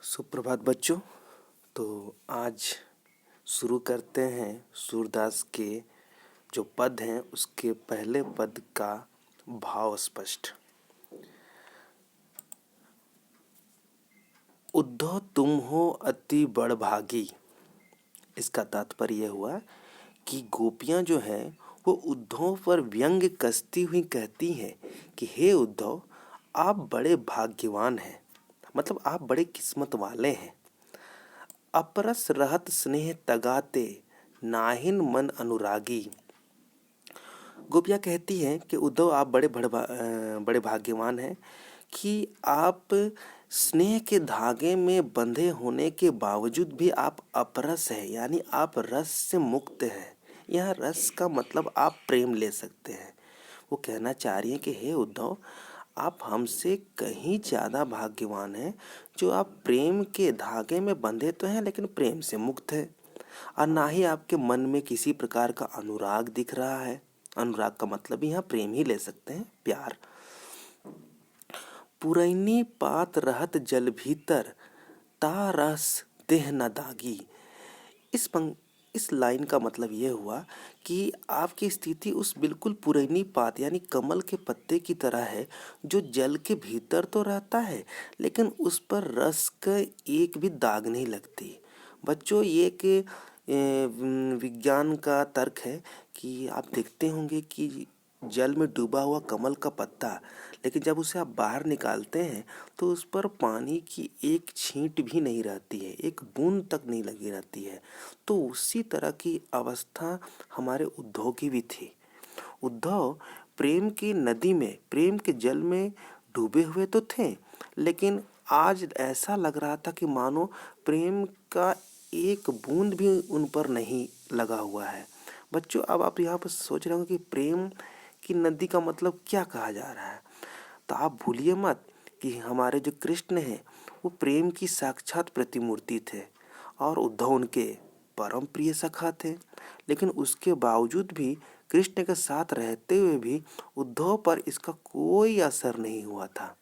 सुप्रभात बच्चों। तो आज शुरू करते हैं सूरदास के जो पद हैं उसके पहले पद का भाव स्पष्ट। उद्धव तुम हो अति बड़भागी। इसका तात्पर्य यह हुआ कि गोपियां जो हैं वो उद्धव पर व्यंग कसती हुई कहती हैं कि हे उद्धव, आप बड़े भाग्यवान हैं, मतलब आप बड़े किस्मत वाले हैं। अपरस रहत स्नेह तगाते, नाहिन मन अनुरागी। गोपियाँ कहती हैं कि उद्धव आप बड़े भाग्यवान हैं कि आप स्नेह के धागे में बंधे होने के बावजूद भी आप अपरस हैं, यानी आप रस से मुक्त हैं। यहाँ रस का मतलब आप प्रेम ले सकते हैं। वो कहना चाह रही हैं कि हे उद्धव, आप हमसे कहीं ज़्यादा भाग्यवान हैं जो आप प्रेम के धागे में बंधे तो हैं लेकिन प्रेम से मुक्त हैं, और ना ही आपके मन में किसी प्रकार का अनुराग दिख रहा है। अनुराग का मतलब यहाँ प्रेम ही ले सकते हैं, प्यार। पुरैनी पात रहत जल भीतर, ता रस देह न दागी। इस लाइन का मतलब ये हुआ कि आपकी स्थिति उस बिल्कुल पुरैनी पात यानी कमल के पत्ते की तरह है जो जल के भीतर तो रहता है लेकिन उस पर रस का एक भी दाग नहीं लगती। बच्चों, ये एक विज्ञान का तर्क है कि आप देखते होंगे कि जल में डूबा हुआ कमल का पत्ता, लेकिन जब उसे आप बाहर निकालते हैं तो उस पर पानी की एक छींट भी नहीं रहती है, एक बूंद तक नहीं लगी रहती है। तो उसी तरह की अवस्था हमारे उद्धव की भी थी। उद्धव प्रेम की नदी में, प्रेम के जल में डूबे हुए तो थे, लेकिन आज ऐसा लग रहा था कि मानो प्रेम का एक बूंद भी उन पर नहीं लगा हुआ है। बच्चों, अब आप यहाँ पर सोच रहे हो कि प्रेम की नदी का मतलब क्या कहा जा रहा है, तो आप भूलिए मत कि हमारे जो कृष्ण हैं वो प्रेम की साक्षात प्रतिमूर्ति थे और उद्धव उनके परम प्रिय सखा थे। लेकिन उसके बावजूद भी, कृष्ण के साथ रहते हुए भी उद्धव पर इसका कोई असर नहीं हुआ था।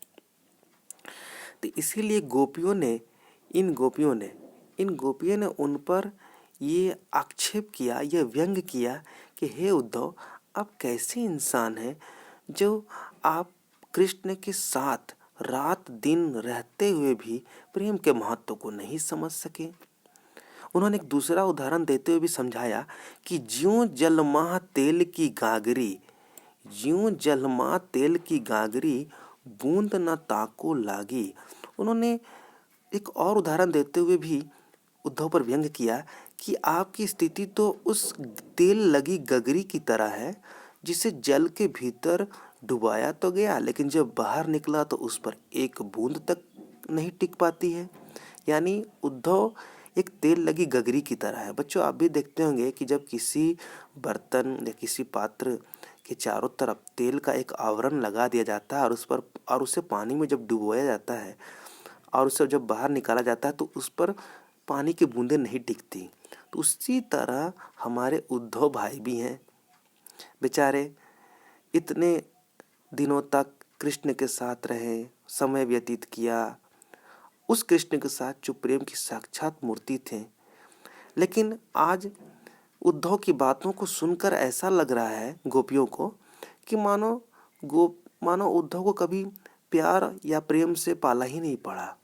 तो इसीलिए इन गोपियों ने उन पर ये आक्षेप किया, ये व्यंग किया कि हे उद्धव, आप कैसे इंसान हैं जो आप कृष्ण के साथ रात दिन रहते हुए भी प्रेम के महत्व को नहीं समझ सके। उन्होंने एक दूसरा उदाहरण देते हुए भी समझाया कि ज्यों जलमा तेल की गागरी, ज्यों जलमा तेल की गागरी, बूंद न ताको लागी। उन्होंने एक और उदाहरण देते हुए भी उद्धव पर व्यंग किया कि आपकी स्थिति तो उस तेल लगी गगरी की तरह है जिसे जल के भीतर डुबाया तो गया लेकिन जब बाहर निकला तो उस पर एक बूंद तक नहीं टिक पाती है। यानी उद्धव एक तेल लगी गगरी की तरह है। बच्चों, आप भी देखते होंगे कि जब किसी बर्तन या किसी पात्र के चारों तरफ तेल का एक आवरण लगा दिया जाता है और उसे पानी में जब डुबोया जाता है और उसे जब बाहर निकाला जाता है तो उस पर पानी की बूंदें नहीं टिकती। तो उसी तरह हमारे उद्धव भाई भी हैं। बेचारे इतने दिनों तक कृष्ण के साथ रहे, समय व्यतीत किया उस कृष्ण के साथ जो प्रेम की साक्षात मूर्ति थे, लेकिन आज उद्धव की बातों को सुनकर ऐसा लग रहा है गोपियों को कि मानो उद्धव को कभी प्यार या प्रेम से पाला ही नहीं पड़ा।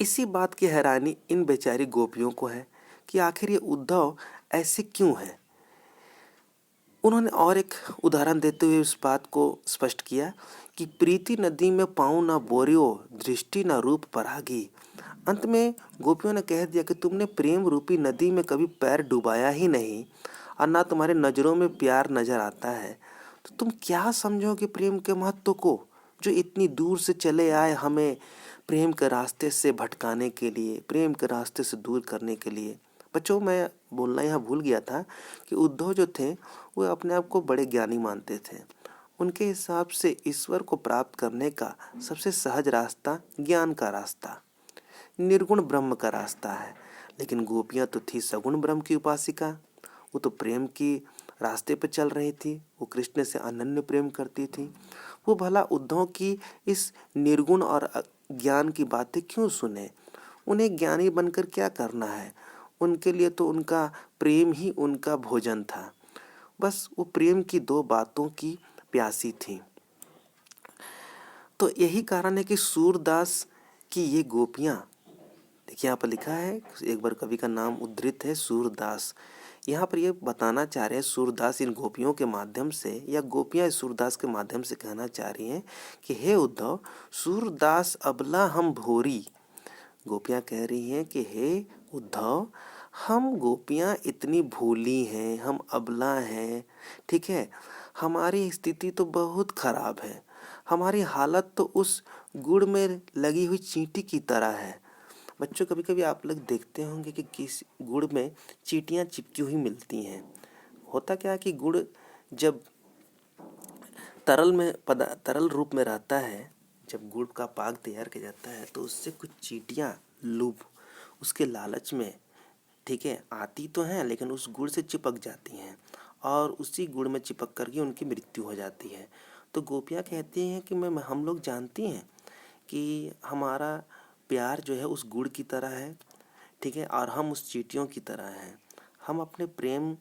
इसी बात की हैरानी इन बेचारी गोपियों को है कि आखिर ये उद्धव ऐसे क्यों है। उन्होंने और एक उदाहरण देते हुए उस बात को स्पष्ट किया कि प्रीति नदी में पाँव न बोरियो, दृष्टि न रूप परागी। अंत में गोपियों ने कह दिया कि तुमने प्रेम रूपी नदी में कभी पैर डुबाया ही नहीं और ना तुम्हारे नज़रों में प्यार नजर आता है, तो तुम क्या समझोगे प्रेम के महत्व को, जो इतनी दूर से चले आए हमें प्रेम के रास्ते से भटकाने के लिए, प्रेम के रास्ते से दूर करने के लिए। बच्चों, मैं बोलना यहाँ भूल गया था कि उद्धव जो थे वो अपने आप को बड़े ज्ञानी मानते थे। उनके हिसाब से ईश्वर को प्राप्त करने का सबसे सहज रास्ता ज्ञान का रास्ता, निर्गुण ब्रह्म का रास्ता है। लेकिन गोपियाँ तो थी सगुण ब्रह्म की उपासिका, वो तो प्रेम की रास्ते पर चल रही थी, वो कृष्ण से अनन्य प्रेम करती थी। वो भला उद्धव की इस निर्गुण और ज्ञान की बातें क्यों सुने? उन्हें ज्ञानी बनकर क्या करना है? उनके लिए तो उनका प्रेम ही उनका भोजन था। बस वो प्रेम की दो बातों की प्यासी थी। तो यही कारण है कि सूरदास की ये गोपियाँ, देखिए यहाँ पर लिखा है, एक बार कवि का नाम उद्धृत है सूरदास। यहाँ पर ये बताना चाह रहे हैं सूरदास इन गोपियों के माध्यम से, या गोपियाँ सूरदास के माध्यम से कहना चाह रही हैं कि हे उद्धव, सूरदास अबला हम भोरी। गोपियाँ कह रही हैं कि हे उद्धव, हम गोपियाँ इतनी भोली हैं, हम अबला हैं, ठीक है, हमारी स्थिति तो बहुत खराब है, हमारी हालत तो उस गुड़ में लगी हुई चींटी की तरह है। बच्चों, कभी कभी आप लोग देखते होंगे कि किस गुड़ में चींटियाँ चिपकी हुई मिलती हैं। होता क्या है कि गुड़ जब तरल रूप में रहता है, जब गुड़ का पाक तैयार किया जाता है तो उससे कुछ चींटियाँ लुभ उसके लालच में, ठीक है, आती तो हैं लेकिन उस गुड़ से चिपक जाती हैं और उसी गुड़ में चिपक करके उनकी मृत्यु हो जाती है। तो गोपियाँ कहती हैं कि हम लोग जानती हैं कि हमारा प्यार जो है उस गुड़ की तरह है, ठीक है, और हम उस चींटियों की तरह हैं। हम अपने प्रेम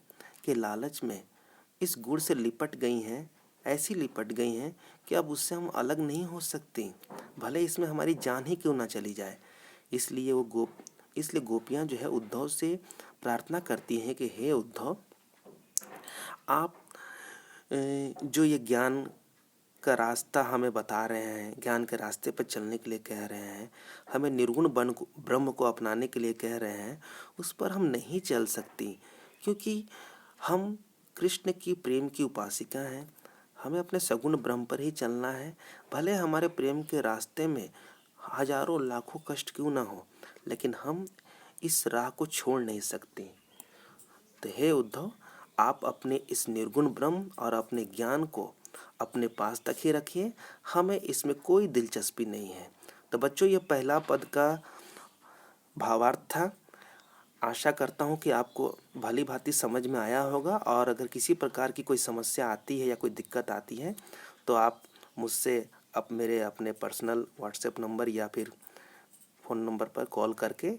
के लालच में इस गुड़ से लिपट गई हैं, ऐसी लिपट गई हैं कि अब उससे हम अलग नहीं हो सकती, भले इसमें हमारी जान ही क्यों ना चली जाए। इसलिए गोपियाँ जो है उद्धव से प्रार्थना करती हैं कि हे उद्धव, आप जो ये ज्ञान का रास्ता हमें बता रहे हैं, ज्ञान के रास्ते पर चलने के लिए कह रहे हैं, हमें निर्गुण ब्रह्म को अपनाने के लिए कह रहे हैं, उस पर हम नहीं चल सकती, क्योंकि हम कृष्ण की प्रेम की उपासिका हैं। हमें अपने सगुण ब्रह्म पर ही चलना है, भले हमारे प्रेम के रास्ते में हजारों लाखों कष्ट क्यों ना हो, लेकिन हम इस राह को छोड़ नहीं सकते। तो हे उद्धव, आप अपने इस निर्गुण ब्रह्म और अपने ज्ञान को अपने पास तक ही रखिए, हमें इसमें कोई दिलचस्पी नहीं है। तो बच्चों, ये पहला पद का भावार्थ था। आशा करता हूँ कि आपको भली भांति समझ में आया होगा, और अगर किसी प्रकार की कोई समस्या आती है या कोई दिक्कत आती है तो आप मुझसे मेरे अपने पर्सनल व्हाट्सएप नंबर या फिर फ़ोन नंबर पर कॉल करके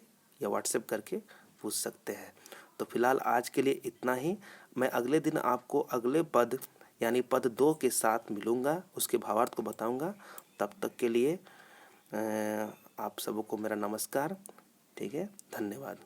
या व्हाट्सएप करके पूछ सकते हैं। तो फिलहाल आज के लिए इतना ही। मैं अगले दिन आपको अगले पद यानी पद 2 के साथ मिलूँगा, उसके भावार्थ को बताऊँगा। तब तक के लिए आप सबको मेरा नमस्कार। ठीक है, धन्यवाद।